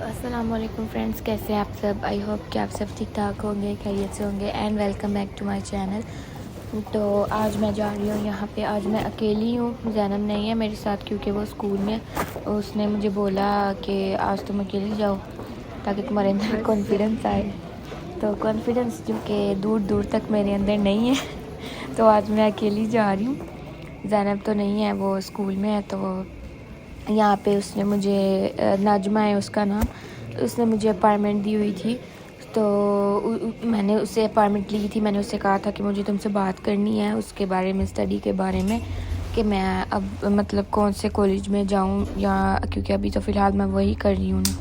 अस्सलाम वालेकुम फ्रेंड्स, कैसे हैं आप सब। आई होप कि आप सब ठीक ठाक होंगे, खैरियत से होंगे। And welcome back to my channel. तो आज मैं जा रही हूँ यहाँ पे। आज मैं अकेली हूँ, ज़ैनब नहीं है मेरे साथ क्योंकि वो स्कूल में। उसने मुझे बोला कि आज तुम अकेली जाओ ताकि तुम्हारे अंदर कॉन्फिडेंस आए। तो कॉन्फिडेंस जो कि दूर दूर तक मेरे अंदर नहीं है तो आज मैं अकेली जा रही हूँ। ज़ैनब तो नहीं है, वो स्कूल में है। तो यहाँ पे उसने मुझे, नाजमा है उसका नाम, उसने मुझे अपार्टमेंट दी हुई थी। तो मैंने उससे अपार्टमेंट ली थी। मैंने उससे कहा था कि मुझे तुमसे बात करनी है उसके बारे में, स्टडी के बारे में, कि मैं अब मतलब कौन से कॉलेज में जाऊँ, या क्योंकि अभी तो फ़िलहाल मैं वही कर रही हूँ ना,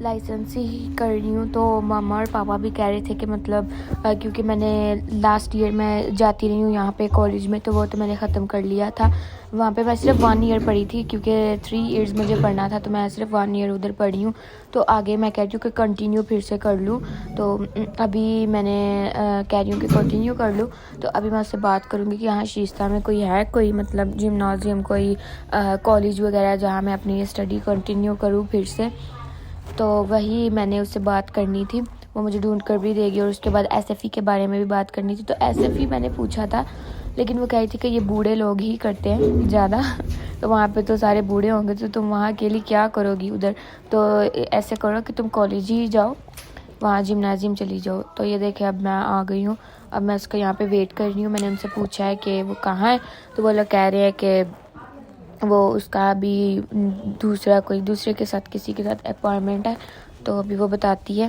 लाइसेंस ही कर रही हूँ। तो मामा और पापा भी कह रहे थे कि मतलब क्योंकि मैंने लास्ट ईयर मैं जाती रही हूँ यहाँ पे कॉलेज में, तो वो तो मैंने ख़त्म कर लिया था। वहाँ पे मैं सिर्फ 1 ईयर पढ़ी थी क्योंकि 3 इयर्स मुझे पढ़ना था, तो मैं सिर्फ 1 ईयर उधर पढ़ी हूँ। तो आगे मैं कह रही हूँ कि कंटिन्यू फिर से कर लूँ। तो अभी मैंने कह रही हूँ कि कंटिन्यू कर लूँ। तो अभी मैं उससे बात करूँगी कि यहाँ शीस्ता में कोई है, कोई मतलब जिम्नाजियम, कोई कॉलेज वगैरह जहाँ मैं अपनी स्टडी कंटिन्यू करूँ फिर से। तो वही मैंने उससे बात करनी थी, वो मुझे ढूंढ कर भी देगी। और उसके बाद एसएफई के बारे में भी बात करनी थी। तो एसएफई मैंने पूछा था, लेकिन वो कह रही थी कि ये बूढ़े लोग ही करते हैं ज़्यादा तो वहाँ पे तो सारे बूढ़े होंगे, तो तुम वहाँ अकेली क्या करोगी उधर। तो ऐसे करो कि तुम कॉलेज ही जाओ, वहाँ जिम्नाजियम चली जाओ। तो ये देखे अब मैं आ गई हूँ। अब मैं उसका यहाँ पे वेट कर रही हूँ। मैंने उनसे पूछा है कि वो कहाँ है, तो वो लोग कह रहे हैं कि वो उसका अभी दूसरे के साथ, किसी के साथ अपॉइंटमेंट है। तो अभी वो बताती है,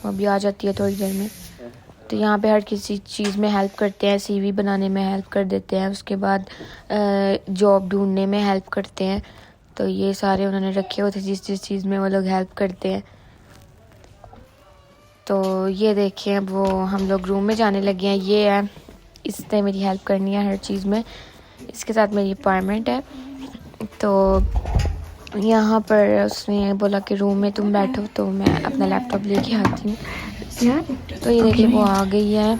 वो अभी आ जाती है थोड़ी देर में। तो यहाँ पे हर किसी चीज़ में हेल्प करते हैं, सीवी बनाने में हेल्प कर देते हैं, उसके बाद जॉब ढूंढने में हेल्प करते हैं। तो ये सारे उन्होंने रखे होते जिस चीज़ में वो लोग हेल्प करते हैं। तो ये देखिए, अब वो हम लोग रूम में जाने लगे हैं। ये है, इसने मेरी हेल्प करनी है हर चीज़ में। इसके साथ मेरी अपॉइंटमेंट है। तो यहाँ पर उसने बोला कि रूम में तुम बैठो, तो मैं अपना लैपटॉप लेके आती हूँ। तो ये देखिए वो आ गई है।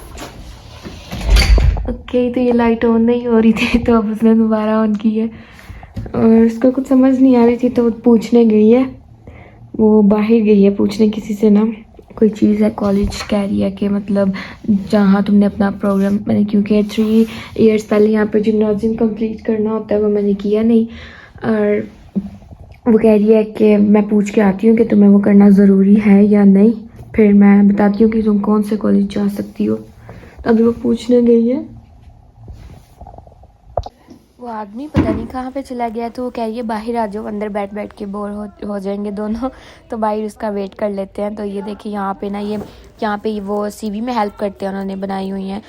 ओके, तो ये लाइट ऑन नहीं हो रही थी, तो अब उसने दोबारा ऑन की है और उसको कुछ समझ नहीं आ रही थी, तो वो पूछने गई है। वो बाहर गई है पूछने किसी से ना, कोई चीज़ है। कॉलेज कह रही है कि मतलब जहाँ तुमने अपना प्रोग्राम, मैंने क्योंकि 3 इयर्स पहले यहाँ पर जिम्नाजियम कंप्लीट करना होता है, वो मैंने किया नहीं। और वो कह रही है कि मैं पूछ के आती हूँ कि तुम्हें वो करना ज़रूरी है या नहीं, फिर मैं बताती हूँ कि तुम कौन से कॉलेज जा सकती हो। तो अभी वो पूछने गई है। वो आदमी पता नहीं कहाँ पे चला गया, तो वो कह रही है बाहर आ जाओ, अंदर बैठ बैठ के बोर हो जाएंगे दोनों। तो बाहर उसका वेट कर लेते हैं। तो ये देखिए यहाँ पे ना, ये यहाँ पे वो सीवी में हेल्प करते हैं, उन्होंने बनाई हुई हैं।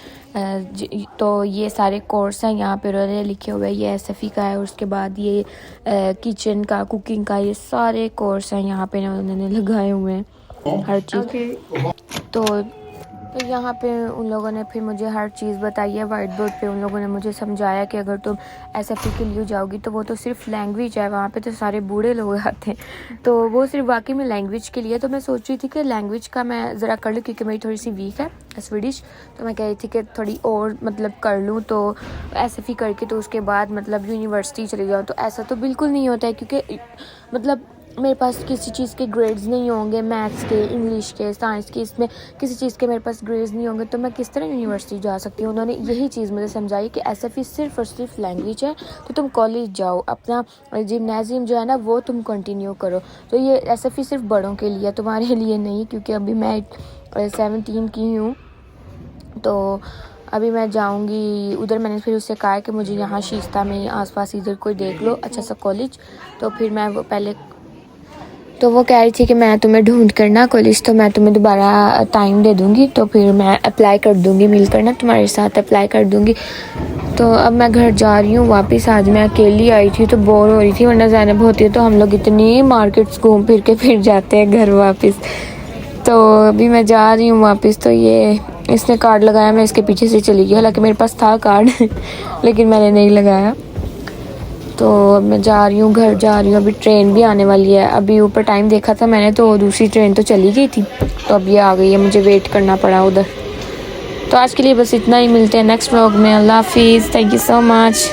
तो ये सारे कोर्स हैं यहाँ पे उन्होंने लिखे हुए हैं। ये एसएफई का है, और उसके बाद ये किचन का, कुकिंग का, ये सारे कोर्स हैं यहाँ पे उन्होंने लगाए हुए हैं हर चीज़। तो यहाँ पे उन लोगों ने फिर मुझे हर चीज़ बताई है। वाइट बोर्ड पे उन लोगों ने मुझे समझाया कि अगर तुम एसएफई के लिए जाओगी तो वो तो सिर्फ लैंग्वेज है, वहाँ पे तो सारे बूढ़े लोग आते हैं, तो वो सिर्फ वाकई में लैंग्वेज के लिए। तो मैं सोच रही थी कि लैंग्वेज का मैं ज़रा कर लूँ, क्योंकि मेरी थोड़ी सी वीक है स्वीडिश। तो मैं कह रही थी कि थोड़ी और मतलब कर लूँ, तो एसएफई करके तो उसके बाद मतलब यूनिवर्सिटी चली जाऊँ। तो ऐसा तो बिल्कुल नहीं होता है, क्योंकि मतलब मेरे पास किसी चीज़ के ग्रेड्स नहीं होंगे, मैथ्स के, इंग्लिश के, साइंस के, इसमें किसी चीज़ के मेरे पास ग्रेड्स नहीं होंगे, तो मैं किस तरह यूनिवर्सिटी जा सकती हूँ। उन्होंने यही चीज़ मुझे समझाई कि एसएफई सिर्फ और सिर्फ लैंग्वेज है, तो तुम कॉलेज जाओ, अपना जिम्नाजियम जो है ना वो तुम कंटिन्यू करो। तो ये एसएफई सिर्फ बड़ों के लिए, तुम्हारे लिए नहीं, क्योंकि अभी मैं 17 की हूँ। तो अभी मैं जाऊंगी उधर। मैंने फिर उससे कहा कि मुझे यहाँ शीस्ता में आसपास इधर कोई देख लो अच्छा सा कॉलेज। तो फिर मैं वो पहले, तो वो कह रही थी कि मैं तुम्हें ढूंढ कर ना कॉलेज, तो मैं तुम्हें दोबारा टाइम दे दूँगी, तो फिर मैं अप्लाई कर दूँगी, मिलकर ना तुम्हारे साथ अप्लाई कर दूँगी। तो अब मैं घर जा रही हूँ वापस। आज मैं अकेली आई थी तो बोर हो रही थी, वरना ज़ैनब होती है तो हम लोग इतनी मार्केट्स घूम फिर के फिर जाते हैं घर वापस। तो अभी मैं जा रही हूँ वापस। तो ये इसने कार्ड लगाया, मैं इसके पीछे से चली गई, हालांकि मेरे पास था कार्ड लेकिन मैंने नहीं लगाया। तो अब मैं जा रही हूँ, घर जा रही हूँ। अभी ट्रेन भी आने वाली है। अभी ऊपर टाइम देखा था मैंने, तो दूसरी ट्रेन तो चली गई थी, तो अब ये आ गई है, मुझे वेट करना पड़ा उधर। तो आज के लिए बस इतना ही, मिलते हैं नेक्स्ट व्लॉग में। अल्लाह हाफिज़, थैंक यू सो मच।